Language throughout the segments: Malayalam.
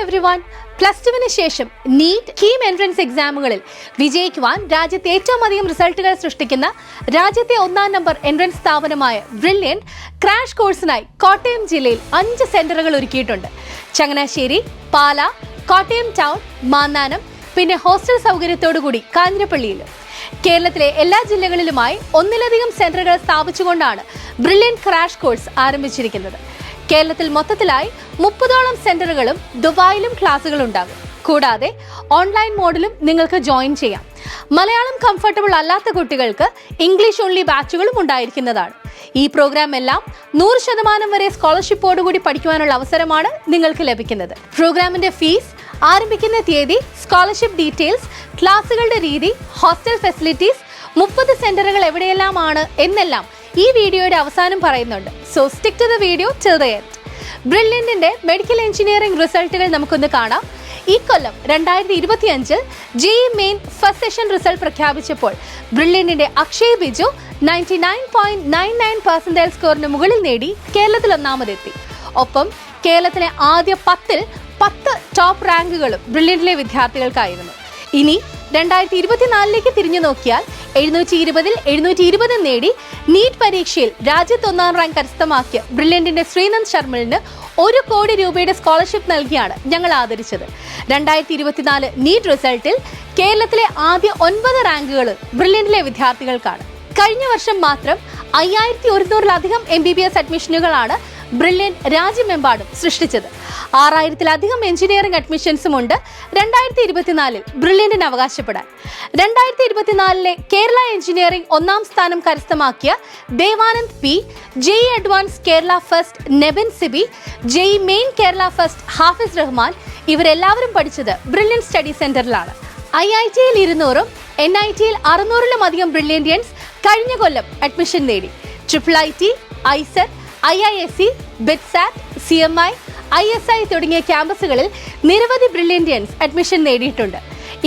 എവ്രിവൺ. പ്ലസ് ടുവിന് ശേഷം നീറ്റ് കീം എൻട്രൻസ് എക്സാമുകളിൽ വിജയിക്കുവാൻ രാജ്യത്തെ ഏറ്റവും അധികം റിസൾട്ടുകൾ സൃഷ്ടിക്കുന്ന രാജ്യത്തെ 1-ാം നമ്പർ എൻട്രൻസ് സ്ഥാപനമായ ബ്രില്യൻറ്റ് ക്രാഷ് കോഴ്സിനായി കോട്ടയം ജില്ലയിൽ 5 സെന്ററുകൾ ഒരുക്കിയിട്ടുണ്ട്. ചങ്ങനാശ്ശേരി, പാല, കോട്ടയം ടൗൺ, മാന്നാനം, പിന്നെ ഹോസ്റ്റൽ സൗകര്യത്തോടുകൂടി കാഞ്ഞിരപ്പള്ളിയിലും. കേരളത്തിലെ എല്ലാ ജില്ലകളിലുമായി 1-ലധികം സെന്ററുകൾ സ്ഥാപിച്ചുകൊണ്ടാണ് ബ്രില്യൻറ്റ് ക്രാഷ് കോഴ്സ് ആരംഭിച്ചിരിക്കുന്നത്. കേരളത്തിൽ മൊത്തത്തിലായി 30ഓളം സെന്ററുകളും ദുബായിലും ക്ലാസുകൾ ഉണ്ടാകും. കൂടാതെ ഓൺലൈൻ മോഡിലും നിങ്ങൾക്ക് ജോയിൻ ചെയ്യാം. മലയാളം കംഫർട്ടബിൾ അല്ലാത്ത കുട്ടികൾക്ക് ഇംഗ്ലീഷ് ഓൺലി ബാച്ചുകളും ഉണ്ടായിരിക്കുന്നതാണ്. ഈ പ്രോഗ്രാം എല്ലാം 100% വരെ സ്കോളർഷിപ്പോടുകൂടി പഠിക്കുവാനുള്ള അവസരമാണ് നിങ്ങൾക്ക് ലഭിക്കുന്നത്. പ്രോഗ്രാമിന്റെ ഫീസ്, ആരംഭിക്കുന്ന തീയതി, സ്കോളർഷിപ്പ് ഡീറ്റെയിൽസ്, ക്ലാസുകളുടെ രീതി, ഹോസ്റ്റൽ ഫെസിലിറ്റീസ്, 30 സെന്ററുകൾ എവിടെയെല്ലാമാണ് എന്നെല്ലാം ഈ വീഡിയോയുടെ അവസാനം പറയുന്നുണ്ട്. So stick to the video till the end. ബ്രില്യൻറ്റിന്റെ മെഡിക്കൽ എഞ്ചിനീയറിംഗ് റിസൾട്ടുകൾ നമുക്കൊന്ന് കാണാം. ഈ കൊല്ലം 2025 JEE main first session result പ്രഖ്യാപിച്ചപ്പോൾ ബ്രില്യൻറ്റിന്റെ അക്ഷയ് ബിജു 99.99% സ്കോറിന് മുകളിൽ നേടി കേരളത്തിൽ ഒന്നാമതെത്തി. ഒപ്പം കേരളത്തിലെ ആദ്യ 10 ടോപ്പ് റാങ്കുകളും ബ്രില്യൻറ്റിലെ വിദ്യാർത്ഥികൾക്കായിരുന്നു. ഇനി 2024 തിരിഞ്ഞു നോക്കിയാൽ 720-ൽ 720 നേടി നീറ്റ് പരീക്ഷയിൽ രാജ്യത്ത് 1-ാം റാങ്ക് കരസ്ഥമാക്കിയ ബ്രില്യൻറ്റിന്റെ ശ്രീനന്ദ് ശർമ്മലിന് 1 കോടി രൂപയുടെ സ്കോളർഷിപ്പ് നൽകിയാണ് ഞങ്ങൾ ആദരിച്ചത്. 2024 നീറ്റ് റിസൾട്ടിൽ കേരളത്തിലെ ആദ്യ 9 റാങ്കുകളും ബ്രില്യൻറ്റിലെ വിദ്യാർത്ഥികൾക്കാണ്. കഴിഞ്ഞ വർഷം മാത്രം 5100-ലധികം MBBS അഡ്മിഷനുകളാണ് ബ്രില്യൻറ്റ് രാജ്യമെമ്പാടും സൃഷ്ടിച്ചത്. 6000-ലധികം എഞ്ചിനീയറിംഗ് അഡ്മിഷൻസും ഉണ്ട് 2024 ബ്രില്യൻറ്റിന് അവകാശപ്പെടാൻ. 2024 കേരള എഞ്ചിനീയറിംഗ് 1-ാം സ്ഥാനം കരസ്ഥമാക്കിയ Devanand P, JEE advance Kerala first Nebin Sibi, JEE main Kerala first Hafiz Rahman ഇവരെല്ലാവരും പഠിച്ചത് ബ്രില്യൻറ്റ് സ്റ്റഡി സെന്ററിലാണ്. IIT-യിൽ 200-ഉം NIT-യിൽ 600-ലും അധികം ബ്രില്യൻറ്റിയൻസ് കഴിഞ്ഞ കൊല്ലം അഡ്മിഷൻ നേടി. IIT, ISET, IISc, BITSAT, CMI, ISI തുടങ്ങിയ ക്യാമ്പസുകളിൽ നിരവധി ബ്രില്യൻറ്റിയൻസ് അഡ്മിഷൻ നേടിയിട്ടുണ്ട്.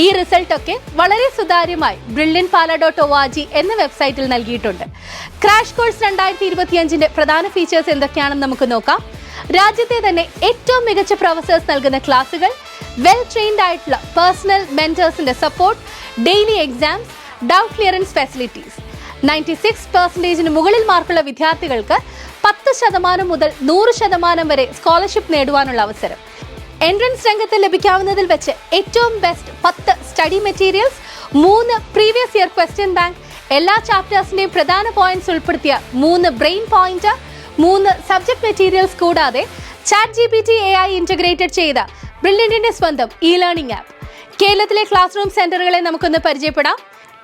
ഈ റിസൾട്ടൊക്കെ വളരെ സുതാര്യമായി brilliantpala.org എന്ന വെബ്സൈറ്റിൽ നൽകിയിട്ടുണ്ട്. ക്രാഷ് കോഴ്സ് 2025ന്റെ പ്രധാന ഫീച്ചേഴ്സ് എന്തൊക്കെയാണെന്ന് നമുക്ക് നോക്കാം. രാജ്യത്തെ തന്നെ ഏറ്റവും മികച്ച പ്രൊഫസേഴ്സ് നൽകുന്ന ക്ലാസുകൾ, വെൽ ട്രെയിൻഡ് ആയിട്ടുള്ള പേഴ്സണൽ മെന്റേഴ്സിന്റെ support, daily exams, doubt clearance facilities. 96% മുകളിൽ മാർക്കുള്ള വിദ്യാർത്ഥികൾക്ക് 10% മുതൽ 100% വരെ സ്കോളർഷിപ്പ് നേടുവാനുള്ള അവസരം. എൻട്രൻസ് രംഗത്ത് ലഭിക്കാവുന്നതിൽ വെച്ച് ഏറ്റവും best 10 study materials, 3 previous year question bank, എല്ലാ ചാപ്റ്റേഴ്സിന്റെയും പ്രധാന പോയിന്റ്സ് ഉൾപ്പെടുത്തിയ 3 ബ്രെയിൻ പോയിന്റർ, 3 സബ്ജക്ട് മെറ്റീരിയൽസ് കൂടാതെ ChatGPT AI ഇന്റഗ്രേറ്റഡ് ചെയ്ത ബ്രില്യൻറ്റിന്റെ സ്വന്തം ലേണിംഗ് ആപ്പ്. കേരളത്തിലെ ക്ലാസ് റൂം സെന്ററുകളെ നമുക്കൊന്ന് പരിചയപ്പെടാം.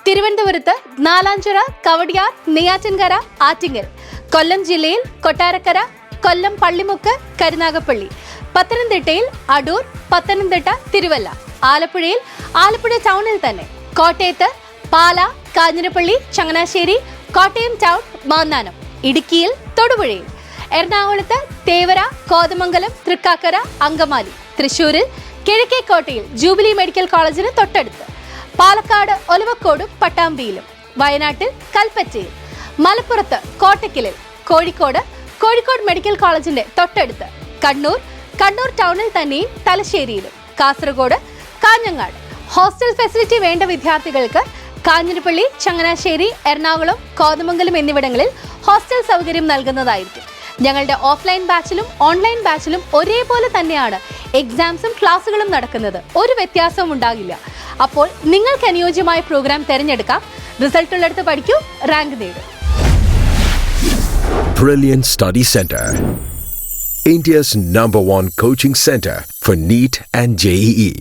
തിരുവനന്തപുരത്ത് നാലാഞ്ചിറ, കവടിയാർ, നെയ്യാറ്റിൻകര, ആറ്റിങ്ങൽ. കൊല്ലം ജില്ലയിൽ കൊട്ടാരക്കര, കൊല്ലം പള്ളിമുക്ക്, കരുനാഗപ്പള്ളി. പത്തനംതിട്ടയിൽ അടൂർ, പത്തനംതിട്ട, തിരുവല്ല. ആലപ്പുഴയിൽ ആലപ്പുഴ ടൗണിൽ തന്നെ. കോട്ടയത്ത് പാല, കാഞ്ഞിരപ്പള്ളി, ചങ്ങനാശ്ശേരി, കോട്ടയം ടൗൺ, മാന്നാനം. ഇടുക്കിയിൽ തൊടുപുഴയിൽ. എറണാകുളത്ത് തേവര, കോതമംഗലം, തൃക്കാക്കര, അങ്കമാലി. തൃശ്ശൂരിൽ കിഴക്കേക്കോട്ടയിൽ ജൂബിലി മെഡിക്കൽ കോളേജിന് തൊട്ടടുത്ത്. പാലക്കാട് ഒലവക്കോടും പട്ടാമ്പിയിലും. വയനാട്ടിൽ കൽപ്പറ്റയിൽ. മലപ്പുറത്ത് കോട്ടക്കലിൽ. കോഴിക്കോട് മെഡിക്കൽ കോളേജിന്റെ തൊട്ടടുത്ത്. കണ്ണൂർ ടൗണിൽ തന്നെയും തലശ്ശേരിയിലും. കാസർഗോഡ് കാഞ്ഞങ്ങാട്. ഹോസ്റ്റൽ ഫെസിലിറ്റി വേണ്ട വിദ്യാർത്ഥികൾക്ക് കാഞ്ഞിരപ്പള്ളി, ചങ്ങനാശ്ശേരി, എറണാകുളം, കോതമംഗലം എന്നിവിടങ്ങളിൽ ഹോസ്റ്റൽ സൗകര്യം നൽകുന്നതായിരിക്കും. ഞങ്ങളുടെ ഓഫ്ലൈൻ ബാച്ചിലും ഓൺലൈൻ ബാച്ചിലും ഒരേപോലെ തന്നെയാണ് എക്സാംസും ക്ലാസുകളും നടക്കുന്നത്. ഒരു വ്യത്യാസവും ഉണ്ടാകില്ല. അപ്പോൾ നിങ്ങൾക്ക് അനുയോജ്യമായ പ്രോഗ്രാം തിരഞ്ഞെടുക്കാം. റിസൾട്ട് ഉള്ളിടത്ത് പഠിക്കൂ, റാങ്ക് നേടും. Brilliant Study Center, India's #1 coaching center for NEET and JEE.